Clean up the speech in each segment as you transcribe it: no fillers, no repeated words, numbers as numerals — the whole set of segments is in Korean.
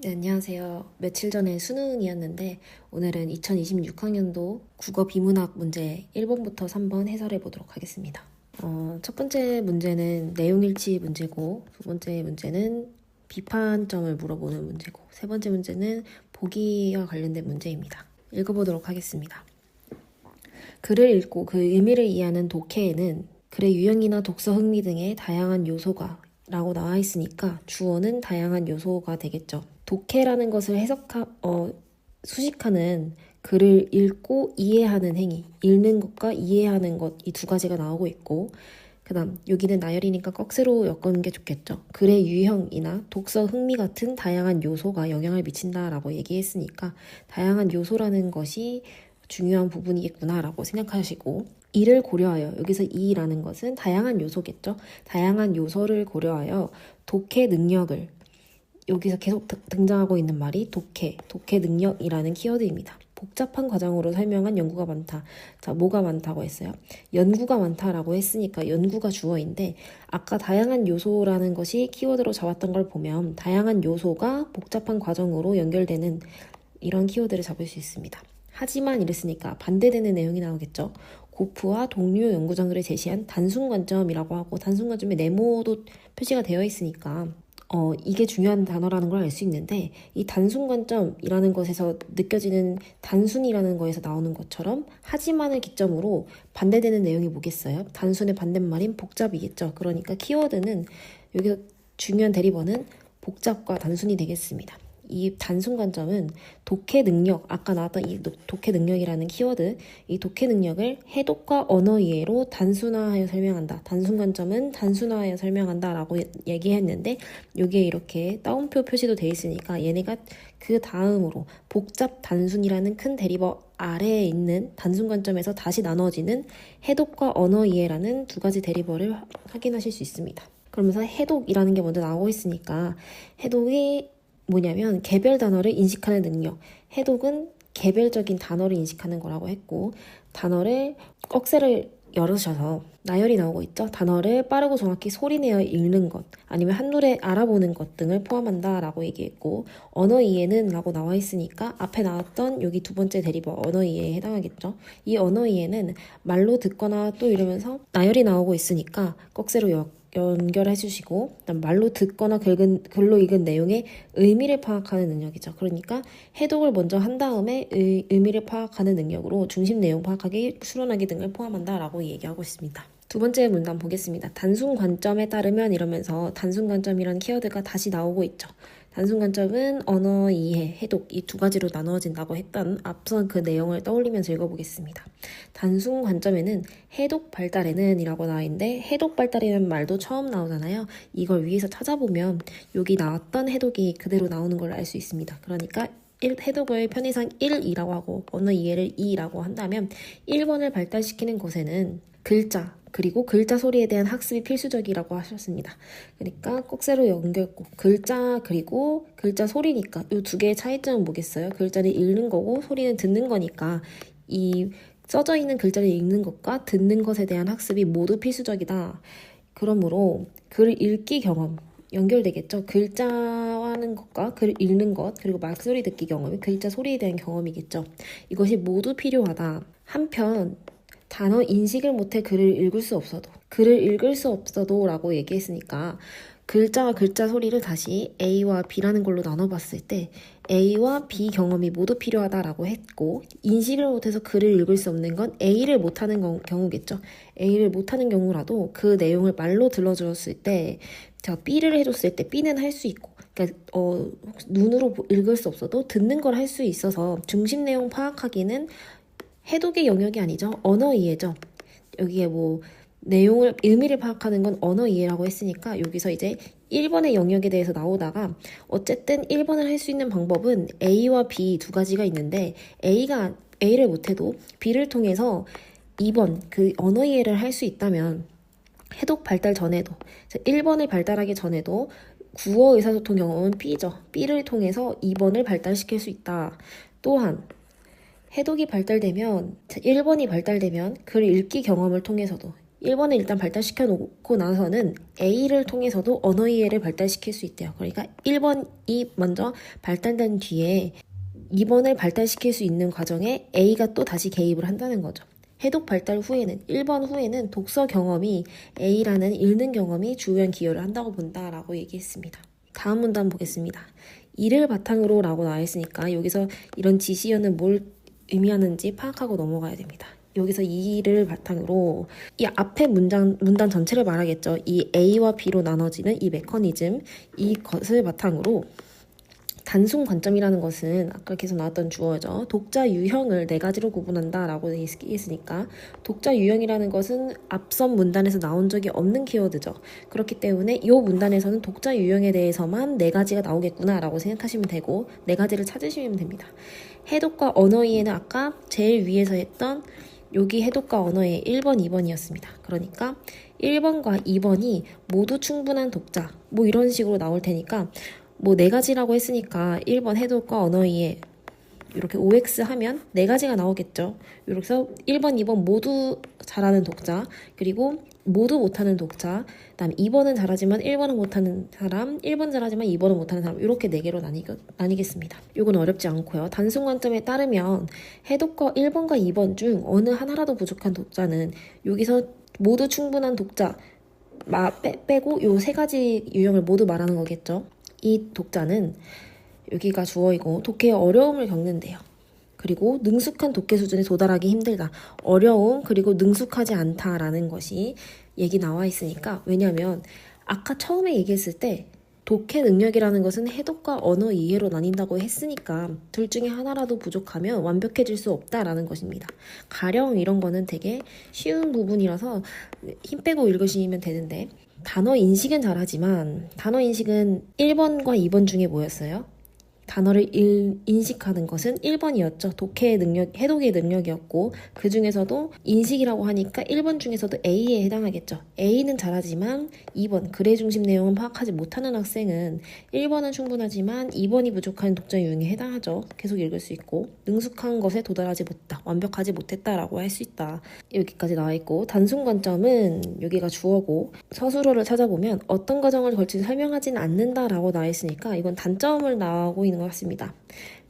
네, 안녕하세요. 며칠 전에 수능이었는데 오늘은 2026학년도 국어 비문학 문제 1번부터 3번 해설해 보도록 하겠습니다. 첫 번째 문제는 내용일치 문제고, 두 번째 문제는 비판점을 물어보는 문제고, 세 번째 문제는 보기와 관련된 문제입니다. 읽어보도록 하겠습니다. 글을 읽고 그 의미를 이해하는 독해에는 글의 유형이나 독서 흥미 등의 다양한 요소가 라고 나와 있으니까 주어는 다양한 요소가 되겠죠. 독해라는 것을 수식하는 글을 읽고 이해하는 행위, 읽는 것과 이해하는 것, 이 두 가지가 나오고 있고, 그 다음 여기는 나열이니까 꺽쇠로 엮은 게 좋겠죠. 글의 유형이나 독서 흥미 같은 다양한 요소가 영향을 미친다라고 얘기했으니까 다양한 요소라는 것이 중요한 부분이겠구나라고 생각하시고, 이를 고려하여, 여기서 이라는 것은 다양한 요소겠죠. 다양한 요소를 고려하여 독해 능력을, 여기서 계속 등장하고 있는 말이 독해 능력이라는 키워드입니다. 복잡한 과정으로 설명한 연구가 많다. 자, 뭐가 많다고 했어요? 연구가 많다라고 했으니까 연구가 주어인데, 아까 다양한 요소라는 것이 키워드로 잡았던 걸 보면 다양한 요소가 복잡한 과정으로 연결되는 이런 키워드를 잡을 수 있습니다. 하지만 이랬으니까 반대되는 내용이 나오겠죠. 고프와 동료 연구자들이 제시한 단순 관점이라고 하고, 단순 관점의 네모도 표시가 되어 있으니까 이게 중요한 단어라는 걸 알 수 있는데, 이 단순 관점이라는 것에서 느껴지는 단순이라는 거에서 나오는 것처럼 하지만을 기점으로 반대되는 내용이 뭐겠어요? 단순의 반대말인 복잡이겠죠. 그러니까 키워드는, 여기서 중요한 대리번은 복잡과 단순이 되겠습니다. 이 단순 관점은 독해 능력, 아까 나왔던 이 독해 능력이라는 키워드, 이 독해 능력을 해독과 언어 이해로 단순화하여 설명한다. 단순 관점은 단순화하여 설명한다 라고 얘기했는데, 여기에 이렇게 따옴표 표시도 돼 있으니까 얘네가 그 다음으로 복잡 단순이라는 큰 대리버 아래에 있는 단순 관점에서 다시 나눠지는 해독과 언어 이해라는 두 가지 대리버를 확인하실 수 있습니다. 그러면서 해독이라는 게 먼저 나오고 있으니까, 해독이 뭐냐면 개별 단어를 인식하는 능력, 해독은 개별적인 단어를 인식하는 거라고 했고, 단어를 꺽쇠를 열으셔서 나열이 나오고 있죠. 단어를 빠르고 정확히 소리내어 읽는 것, 아니면 한눈에 알아보는 것 등을 포함한다 라고 얘기했고, 언어 이해는 라고 나와 있으니까 앞에 나왔던 여기 두 번째 대리버 언어 이해에 해당하겠죠. 이 언어 이해는 말로 듣거나 또 이러면서 나열이 나오고 있으니까 꺽쇠로 연결해 주시고, 말로 듣거나 글로 읽은 내용의 의미를 파악하는 능력이죠. 그러니까 해독을 먼저 한 다음에 의미를 파악하는 능력으로 중심 내용 파악하기, 추론하기 등을 포함한다라고 얘기하고 있습니다. 두 번째 문단 보겠습니다. 단순 관점에 따르면 이러면서 단순 관점이라는 키워드가 다시 나오고 있죠. 단순 관점은 언어 이해, 해독 이 두 가지로 나누어진다고 했던 앞선 그 내용을 떠올리면서 읽어보겠습니다. 단순 관점에는 해독 발달에는 이라고 나와 있는데, 해독 발달이라는 말도 처음 나오잖아요. 이걸 위에서 찾아보면 여기 나왔던 해독이 그대로 나오는 걸 알 수 있습니다. 그러니까 해독을 편의상 1이라고 하고 언어 이해를 2라고 한다면 1번을 발달시키는 곳에는 글자, 그리고 글자 소리에 대한 학습이 필수적이라고 하셨습니다. 그러니까 꺽쇠로 연결고 글자 그리고 글자 소리니까 이 두 개의 차이점은 뭐겠어요? 글자를 읽는 거고 소리는 듣는 거니까 이 써져 있는 글자를 읽는 것과 듣는 것에 대한 학습이 모두 필수적이다. 그러므로 글 읽기 경험 연결되겠죠. 글자 하는 것과 글 읽는 것, 그리고 막소리 듣기 경험이 글자 소리에 대한 경험이겠죠. 이것이 모두 필요하다. 한편 단어 인식을 못해 글을 읽을 수 없어도 라고 얘기했으니까 글자와 글자 소리를 다시 A와 B라는 걸로 나눠봤을 때 A와 B 경험이 모두 필요하다라고 했고, 인식을 못해서 글을 읽을 수 없는 건 A를 못하는 경우겠죠. A를 못하는 경우라도 그 내용을 말로 들려줬을 때, 제가 B를 해줬을 때 B는 할 수 있고, 그러니까 눈으로 읽을 수 없어도 듣는 걸 할 수 있어서 중심 내용 파악하기는 해독의 영역이 아니죠. 언어 이해죠. 여기에 내용을, 의미를 파악하는 건 언어 이해라고 했으니까 여기서 이제 1번의 영역에 대해서 나오다가, 어쨌든 1번을 할 수 있는 방법은 A와 B 두 가지가 있는데, A를 못해도 B를 통해서 2번 그 언어 이해를 할 수 있다면, 해독 발달 전에도, 1번을 발달하기 전에도 구어 의사소통 경험은 B죠. B를 통해서 2번을 발달시킬 수 있다. 또한 해독이 발달되면, 1번이 발달되면 글 읽기 경험을 통해서도 1번을 일단 발달시켜 놓고 나서는 A를 통해서도 언어 이해를 발달시킬 수 있대요. 그러니까 1번이 먼저 발달된 뒤에 2번을 발달시킬 수 있는 과정에 A가 또 다시 개입을 한다는 거죠. 해독 발달 후에는 1번 후에는 독서 경험이 A라는 읽는 경험이 주요한 기여를 한다고 본다라고 얘기했습니다. 다음 문단 보겠습니다. 이를 바탕으로 라고 나와 있으니까 여기서 이런 지시어는 뭘 의미하는지 파악하고 넘어가야 됩니다. 여기서 이를 바탕으로 이 앞에 문단 전체를 말하겠죠. 이 A와 B로 나눠지는 이 메커니즘, 이것을 바탕으로 단순 관점이라는 것은 아까 계속 나왔던 주어죠. 독자 유형을 네 가지로 구분한다 라고 얘기했으니까 독자 유형이라는 것은 앞선 문단에서 나온 적이 없는 키워드죠. 그렇기 때문에 이 문단에서는 독자 유형에 대해서만 네 가지가 나오겠구나 라고 생각하시면 되고 네 가지를 찾으시면 됩니다. 해독과 언어 이해는 아까 제일 위에서 했던 여기 해독과 언어 이해 1번, 2번이었습니다. 그러니까 1번과 2번이 모두 충분한 독자 뭐 이런 식으로 나올 테니까 뭐 네 가지라고 했으니까 1번 해독과 언어 이해 이렇게 OX 하면 네 가지가 나오겠죠. 이렇게 해서 1번, 2번 모두 잘하는 독자, 그리고 모두 못하는 독자, 그다음 2번은 잘하지만 1번은 못하는 사람, 1번 잘하지만 2번은 못하는 사람, 이렇게 네 개로 나뉘겠습니다. 이건 어렵지 않고요. 단순 관점에 따르면 해독과 1번과 2번 중 어느 하나라도 부족한 독자는 여기서 모두 충분한 독자 빼고 요 세 가지 유형을 모두 말하는 거겠죠. 이 독자는 여기가 주어이고 독해의 어려움을 겪는데요. 그리고 능숙한 독해 수준에 도달하기 힘들다. 어려움 그리고 능숙하지 않다라는 것이 얘기 나와 있으니까 왜냐하면 아까 처음에 얘기했을 때 독해 능력이라는 것은 해독과 언어 이해로 나뉜다고 했으니까 둘 중에 하나라도 부족하면 완벽해질 수 없다라는 것입니다. 가령 이런 거는 되게 쉬운 부분이라서 힘 빼고 읽으시면 되는데 단어 인식은 잘하지만 단어 인식은 1번과 2번 중에 뭐였어요? 단어를 인식하는 것은 1번이었죠. 독해의 능력, 해독의 능력이었고 그 중에서도 인식이라고 하니까 1번 중에서도 A에 해당하겠죠. A는 잘하지만 2번, 글의 중심 내용은 파악하지 못하는 학생은 1번은 충분하지만 2번이 부족한 독자 유형에 해당하죠. 계속 읽을 수 있고 능숙한 것에 도달하지 못했다, 완벽하지 못했다라고 할 수 있다. 여기까지 나와 있고 단순 관점은 여기가 주어고 서술어를 찾아보면 어떤 과정을 걸쳐 설명하지는 않는다라고 나와 있으니까 이건 단점을 나오고 있는 것 같습니다.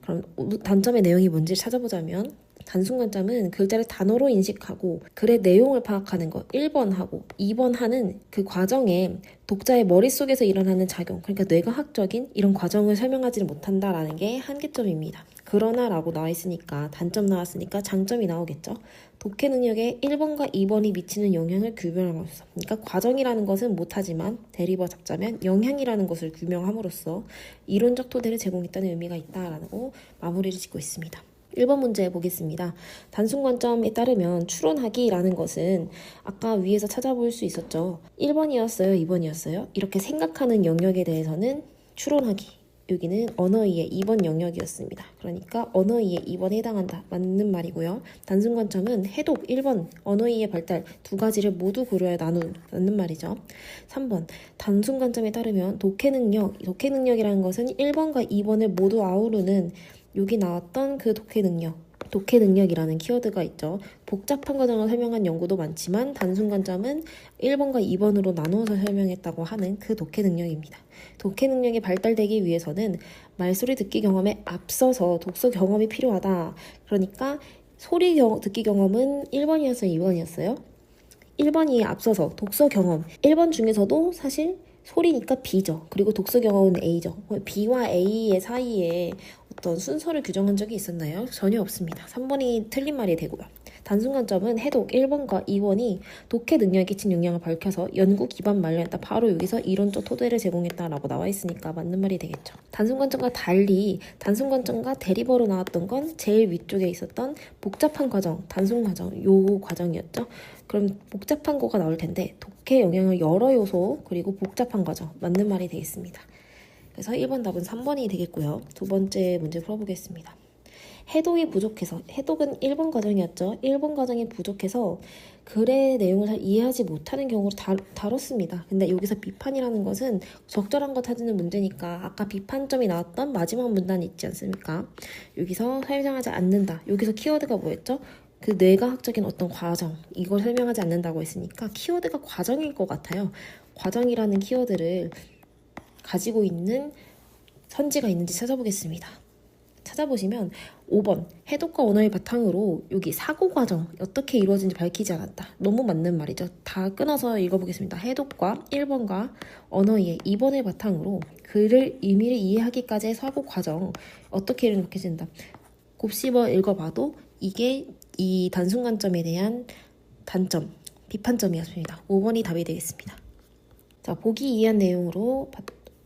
그럼 단점의 내용이 뭔지 찾아보자면 단순 관점은 글자를 단어로 인식하고 글의 내용을 파악하는 것 1번 하고 2번 하는 그 과정에 독자의 머릿속에서 일어나는 작용, 그러니까 뇌과학적인 이런 과정을 설명하지는 못한다라는 게 한계점입니다. 그러나 라고 나와 있으니까 단점 나왔으니까 장점이 나오겠죠. 독해 능력에 1번과 2번이 미치는 영향을 규명함으로써, 그러니까 과정이라는 것은 못하지만 대리버 잡자면 영향이라는 것을 규명함으로써 이론적 토대를 제공했다는 의미가 있다라고 마무리를 짓고 있습니다. 1번 문제 보겠습니다. 단순 관점에 따르면 추론하기라는 것은 아까 위에서 찾아볼 수 있었죠. 1번이었어요? 2번이었어요? 이렇게 생각하는 영역에 대해서는 추론하기. 여기는 언어 이해 2번 영역이었습니다. 그러니까 언어 이해 2번에 해당한다. 맞는 말이고요. 단순 관점은 해독 1번, 언어 이해 발달 두 가지를 모두 고려해 맞는 말이죠. 3번 단순 관점에 따르면 독해 능력이라는 것은 1번과 2번을 모두 아우르는 여기 나왔던 그 독해 능력이라는 키워드가 있죠. 복잡한 과정을 설명한 연구도 많지만 단순 관점은 1번과 2번으로 나누어서 설명했다고 하는 그 독해 능력입니다. 독해 능력이 발달되기 위해서는 말소리 듣기 경험에 앞서서 독서 경험이 필요하다. 그러니까 소리 듣기 경험은 1번이었어요? 2번이었어요? 1번이 앞서서 독서 경험 1번 중에서도 사실 소리니까 B죠. 그리고 독서 경험은 A죠. B와 A의 사이에 어떤 순서를 규정한 적이 있었나요? 전혀 없습니다. 3번이 틀린 말이 되고요. 단순 관점은 해독 1번과 2번이 독해 능력에 끼친 영향을 밝혀서 연구 기반 마련했다. 바로 여기서 이론적 토대를 제공했다라고 나와 있으니까 맞는 말이 되겠죠. 단순 관점과 달리 단순 관점과 대리버로 나왔던 건 제일 위쪽에 있었던 복잡한 과정, 단순 과정, 요 과정이었죠. 그럼 복잡한 거가 나올 텐데 독해 영향을 여러 요소 그리고 복잡한 과정 맞는 말이 되겠습니다. 그래서 1번 답은 3번이 되겠고요. 두 번째 문제 풀어보겠습니다. 해독이 부족해서, 해독은 1번 과정이었죠. 1번 과정이 부족해서 글의 내용을 잘 이해하지 못하는 경우를 다뤘습니다. 근데 여기서 비판이라는 것은 적절한 거 찾는 문제니까 아까 비판점이 나왔던 마지막 문단이 있지 않습니까? 여기서 사용하지 않는다. 여기서 키워드가 뭐였죠? 그 뇌과학적인 어떤 과정, 이걸 설명하지 않는다고 했으니까 키워드가 과정일 것 같아요. 과정이라는 키워드를 가지고 있는 선지가 있는지 찾아보겠습니다. 찾아보시면 5번 해독과 언어의 바탕으로 여기 사고 과정 어떻게 이루어진지 밝히지 않았다. 너무 맞는 말이죠. 다 끊어서 읽어보겠습니다. 해독과 1번과 언어의 2번을 바탕으로 글을 의미를 이해하기까지의 사고 과정 어떻게 이루어진다. 곱씹어 읽어봐도 이게 이 단순 관점에 대한 단점, 비판점이었습니다. 5번이 답이 되겠습니다. 자, 보기 이해한 내용으로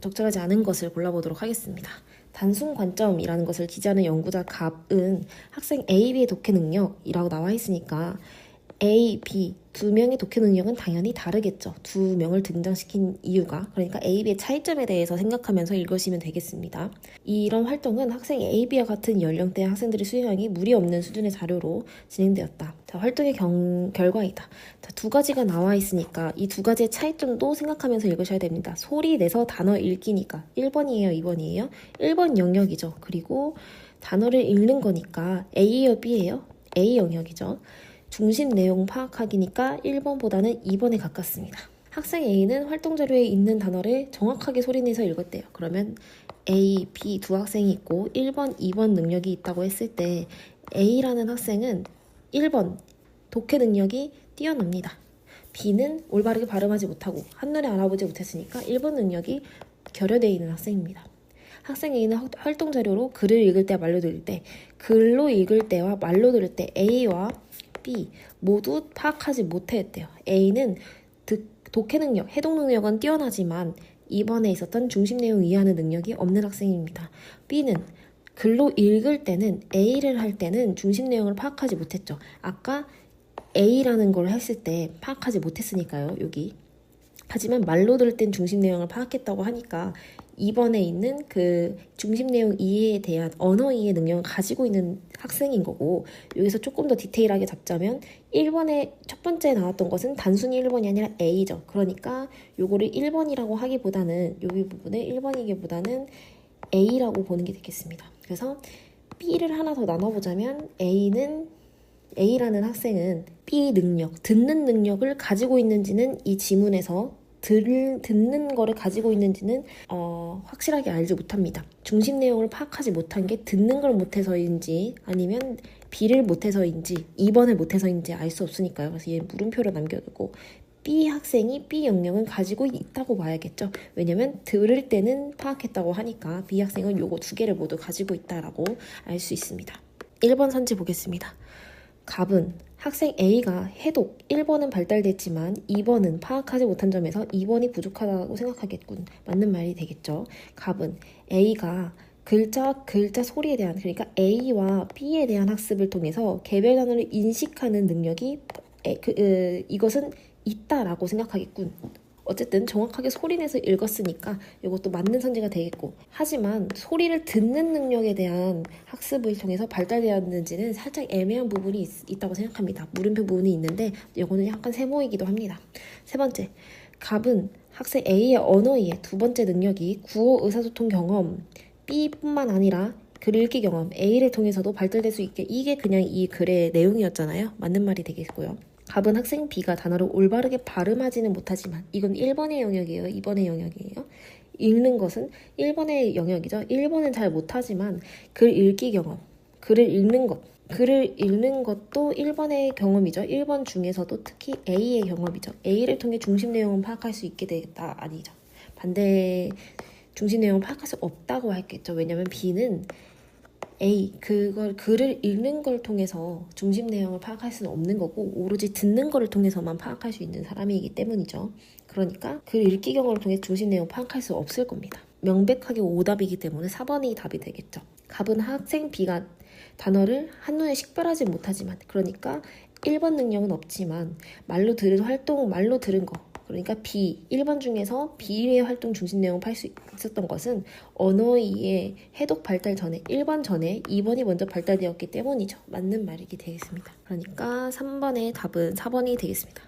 적절하지 않은 것을 골라보도록 하겠습니다. 단순 관점이라는 것을 기재하는 연구자 갑은 학생 A, B의 독해 능력이라고 나와 있으니까 A, B 두 명의 독해 능력은 당연히 다르겠죠. 두 명을 등장시킨 이유가. 그러니까 A, B의 차이점에 대해서 생각하면서 읽으시면 되겠습니다. 이런 활동은 학생 A, B와 같은 연령대의 학생들의 수행이 무리 없는 수준의 자료로 진행되었다. 자, 활동의 결과이다. 자, 두 가지가 나와 있으니까 이 두 가지의 차이점도 생각하면서 읽으셔야 됩니다. 소리 내서 단어 읽기니까 1번이에요, 2번이에요? 1번 영역이죠. 그리고 단어를 읽는 거니까 A예요, B예요? A 영역이죠. 중심 내용 파악하기니까 1번보다는 2번에 가깝습니다. 학생 A는 활동 자료에 있는 단어를 정확하게 소리내서 읽었대요. 그러면 A, B 두 학생이 있고 1번, 2번 능력이 있다고 했을 때 A라는 학생은 1번 독해 능력이 뛰어납니다. B는 올바르게 발음하지 못하고 한눈에 알아보지 못했으니까 1번 능력이 결여되어 있는 학생입니다. 학생 A는 활동 자료로 글을 읽을 때와 말로 들을 때, 글로 읽을 때와 말로 들을 때 A와 B 모두 파악하지 못했대요. A는 독해 능력, 해독 능력은 뛰어나지만 이번에 있었던 중심 내용 이해하는 능력이 없는 학생입니다. B는 글로 읽을 때는 A를 할 때는 중심 내용을 파악하지 못했죠. 아까 A라는 걸 했을 때 파악하지 못했으니까요. 여기. 하지만 말로 들을 땐 중심 내용을 파악했다고 하니까 2번에 있는 그 중심 내용 이해에 대한 언어 이해 능력을 가지고 있는 학생인 거고, 여기서 조금 더 디테일하게 잡자면 1번에 첫 번째 나왔던 것은 단순히 1번이 아니라 A죠. 그러니까 요거를 1번이라고 하기보다는 여기 부분을 1번이기보다는 A라고 보는 게 되겠습니다. 그래서 B를 하나 더 나눠보자면 A라는 학생은 B 능력, 듣는 능력을 가지고 있는지는 이 지문에서 듣는 거를 가지고 있는지는 확실하게 알지 못합니다. 중심 내용을 파악하지 못한 게 듣는 걸 못해서인지 아니면 B를 못해서인지 2번을 못해서인지 알 수 없으니까요. 그래서 얘 물음표로 남겨두고 B 학생이 B 영역은 가지고 있다고 봐야겠죠. 왜냐면 들을 때는 파악했다고 하니까 B 학생은 요거 두 개를 모두 가지고 있다라고 알 수 있습니다. 1번 선지 보겠습니다. 갑은 학생 A가 해독 1번은 발달됐지만 2번은 파악하지 못한 점에서 2번이 부족하다고 생각하겠군. 맞는 말이 되겠죠. 갑은 A가 글자 소리에 대한, 그러니까 A와 B에 대한 학습을 통해서 개별 단어를 인식하는 능력이 이것은 있다라고 생각하겠군. 어쨌든 정확하게 소리내서 읽었으니까 이것도 맞는 선지가 되겠고, 하지만 소리를 듣는 능력에 대한 학습을 통해서 발달되었는지는 살짝 애매한 부분이 있다고 생각합니다. 물음표 부분이 있는데 이거는 약간 세모이기도 합니다. 세 번째, 갑은 학생 A의 언어 이해 두 번째 능력이 구어 의사소통 경험 B뿐만 아니라 글 읽기 경험 A를 통해서도 발달될 수 있게, 이게 그냥 이 글의 내용이었잖아요. 맞는 말이 되겠고요. 갑은 학생 B가 단어를 올바르게 발음하지는 못하지만, 이건 1번의 영역이에요, 2번의 영역이에요. 읽는 것은 1번의 영역이죠. 1번은 잘 못하지만 글 읽기 경험, 글을 읽는 것도 1번의 경험이죠. 1번 중에서도 특히 A의 경험이죠. A를 통해 중심 내용을 파악할 수 있게 되겠다, 아니죠. 반대, 중심 내용을 파악할 수 없다고 했겠죠. 왜냐면 B는 글을 읽는 걸 통해서 중심 내용을 파악할 수는 없는 거고, 오로지 듣는 거를 통해서만 파악할 수 있는 사람이기 때문이죠. 그러니까 글 읽기 경험을 통해 중심 내용을 파악할 수 없을 겁니다. 명백하게 오답이기 때문에 4번이 답이 되겠죠. 갑은 학생 B가 단어를 한눈에 식별하지 못하지만, 그러니까 1번 능력은 없지만 말로 들은 거, 그러니까 B, 1번 중에서 B의 활동 중심 내용을 팔 수 있었던 것은 언어의 해독 발달 전에, 1번 전에 2번이 먼저 발달되었기 때문이죠. 맞는 말이게 되겠습니다. 그러니까 3번의 답은 4번이 되겠습니다.